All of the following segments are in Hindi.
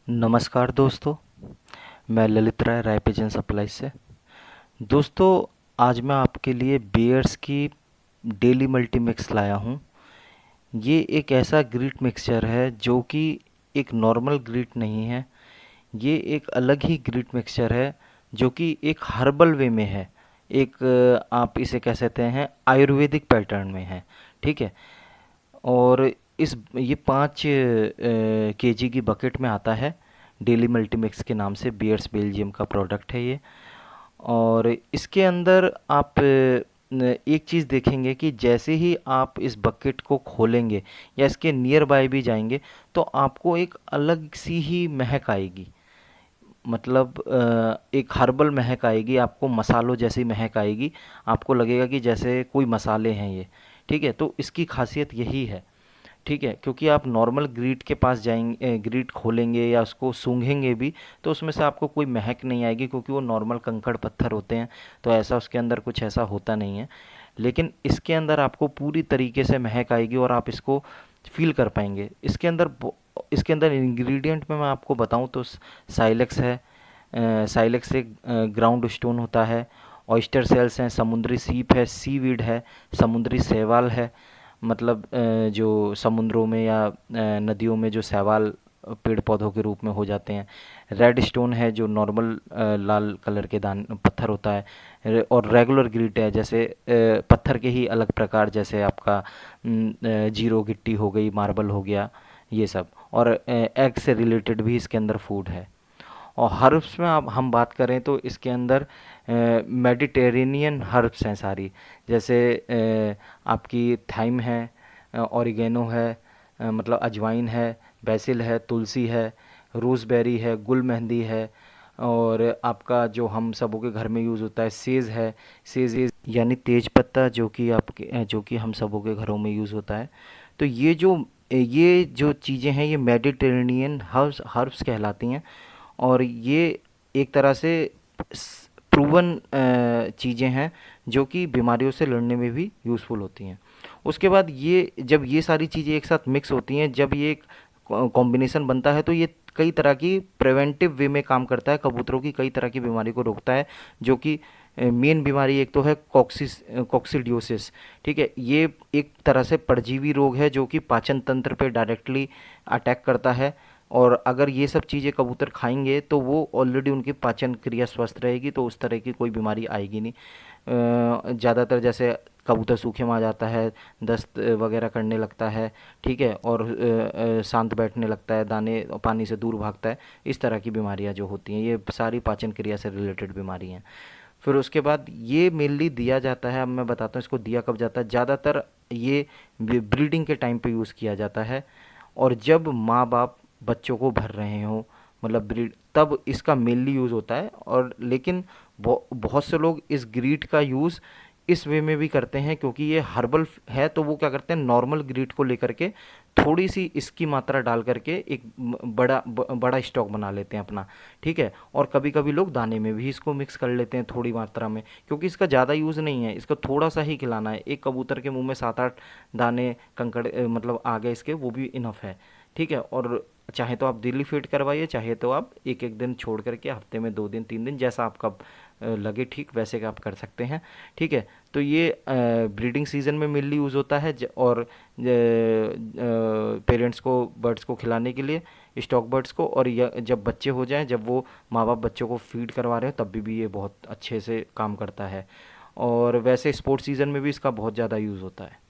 नमस्कार दोस्तों, मैं ललित राय राय पिजन सप्लाई से। दोस्तों, आज मैं आपके लिए बियर्स की डेली मल्टी मिक्स लाया हूँ। ये एक ऐसा ग्रीट मिक्सचर है जो कि एक नॉर्मल ग्रीट नहीं है। ये एक अलग ही ग्रीट मिक्सचर है जो कि एक हर्बल वे में है। एक आप इसे कह सकते हैं आयुर्वेदिक पैटर्न में है। ठीक है। और इस ये 5 केजी की बकेट में आता है। डेली मल्टीमिक्स के नाम से बियर्स बेल्जियम का प्रोडक्ट है ये। और इसके अंदर आप एक चीज़ देखेंगे कि जैसे ही आप इस बकेट को खोलेंगे या इसके नियर बाय भी जाएंगे तो आपको एक अलग सी ही महक आएगी। मतलब एक हर्बल महक आएगी, आपको मसालों जैसी महक आएगी। आपको लगेगा कि जैसे कोई मसाले हैं ये। ठीक है, तो इसकी खासियत यही है। ठीक है, क्योंकि आप नॉर्मल ग्रीट के पास जाएंगे, ग्रीट खोलेंगे या उसको सूंघेंगे भी तो उसमें से आपको कोई महक नहीं आएगी, क्योंकि वो नॉर्मल कंकड़ पत्थर होते हैं। तो ऐसा उसके अंदर कुछ ऐसा होता नहीं है। लेकिन इसके अंदर आपको पूरी तरीके से महक आएगी और आप इसको फील कर पाएंगे। इसके अंदर इंग्रेडिएंट में मैं आपको बताऊं तो साइलेक्स है। साइलेक्स एक ग्राउंड स्टोन होता है। ऑयस्टर सेल्स हैं, समुद्री सीप है, सीवीड है, समुद्री शैवाल है। मतलब जो समुद्रों में या नदियों में जो शैवाल पेड़ पौधों के रूप में हो जाते हैं। रेड स्टोन है जो नॉर्मल लाल कलर के दान पत्थर होता है। और रेगुलर ग्रीट है, जैसे पत्थर के ही अलग प्रकार, जैसे आपका जीरो गिट्टी हो गई, मार्बल हो गया, ये सब। और एग से रिलेटेड भी इसके अंदर फूड है। और हर्ब्स में अब हम बात करें तो इसके अंदर मेडिटेरेनियन हर्ब्स हैं सारी। जैसे आपकी थाइम है, ऑरिगेनो है, मतलब अजवाइन है, बेसिल है, तुलसी है, रोज़बेरी है, गुल मेहंदी है। और आपका जो हम सबों के घर में यूज़ होता है सेज है। सेज यानी तेज पत्ता, जो कि हम सबों के घरों में यूज़ होता है। तो ये जो चीज़ें हैं ये मेडिटेरेनियन हर्ब्स कहलाती हैं। और ये एक तरह से प्रूवन चीज़ें हैं जो कि बीमारियों से लड़ने में भी यूज़फुल होती हैं। उसके बाद ये जब ये सारी चीज़ें एक साथ मिक्स होती हैं, जब ये एक कॉम्बिनेशन बनता है तो ये कई तरह की प्रिवेंटिव वे में काम करता है। कबूतरों की कई तरह की बीमारी को रोकता है, जो कि मेन बीमारी एक तो है कॉक्सीडियोसिस। ठीक है, ये एक तरह से परजीवी रोग है जो कि पाचन तंत्र पे डायरेक्टली अटैक करता है। और अगर ये सब चीज़ें कबूतर खाएंगे तो वो ऑलरेडी उनकी पाचन क्रिया स्वस्थ रहेगी, तो उस तरह की कोई बीमारी आएगी नहीं। ज़्यादातर जैसे कबूतर सूखे में आ जाता है, दस्त वगैरह करने लगता है। ठीक है, और शांत बैठने लगता है, दाने पानी से दूर भागता है। इस तरह की बीमारियां जो होती हैं ये सारी पाचन क्रिया से रिलेटेड बीमारी हैं। फिर उसके बाद ये मेनली दिया जाता है। अब मैं बताता हूँ इसको दिया कब जाता है। ज़्यादातर ये ब्रीडिंग के टाइम पे यूज़ किया जाता है। और जब माँ बाप बच्चों को भर रहे हों, मतलब ब्रीड, तब इसका मेनली यूज़ होता है। और लेकिन बहुत से लोग इस ग्रीट का यूज़ इस वे में भी करते हैं, क्योंकि ये हर्बल है तो वो क्या करते हैं, नॉर्मल ग्रीट को लेकर के थोड़ी सी इसकी मात्रा डाल करके एक बड़ा स्टॉक बना लेते हैं अपना। ठीक है, और कभी कभी लोग दाने में भी इसको मिक्स कर लेते हैं थोड़ी मात्रा में, क्योंकि इसका ज़्यादा यूज़ नहीं है। इसको थोड़ा सा ही खिलाना है। एक कबूतर के मुंह में 7-8 दाने कंकड़ मतलब आ गए इसके, वो भी इनफ है। ठीक है, और चाहे तो आप डेली फीड करवाइए, चाहे तो आप एक एक दिन छोड़ करके हफ्ते में 2 दिन 3 दिन, जैसा आपका लगे ठीक वैसे का आप कर सकते हैं। ठीक है, तो ये ब्रीडिंग सीजन में मेनली यूज़ होता है। और पेरेंट्स को बर्ड्स को खिलाने के लिए, स्टॉक बर्ड्स को। और जब बच्चे हो जाएं, जब वो माँ बाप बच्चों को फीड करवा रहे हो, तब भी ये बहुत अच्छे से काम करता है। और वैसे स्पोर्ट्स सीज़न में भी इसका बहुत ज़्यादा यूज़ होता है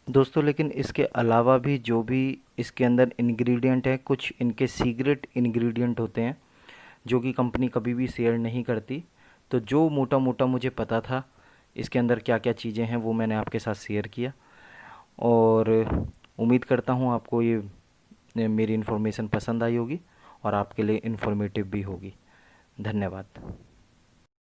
दोस्तों। लेकिन इसके अलावा भी जो भी इसके अंदर इंग्रेडिएंट है, कुछ इनके सीक्रेट इंग्रेडिएंट होते हैं जो कि कंपनी कभी भी शेयर नहीं करती। तो जो मोटा मोटा मुझे पता था इसके अंदर क्या क्या चीज़ें हैं, वो मैंने आपके साथ शेयर किया। और उम्मीद करता हूँ आपको ये मेरी इन्फॉर्मेशन पसंद आई होगी और आपके लिए इन्फॉर्मेटिव भी होगी। धन्यवाद।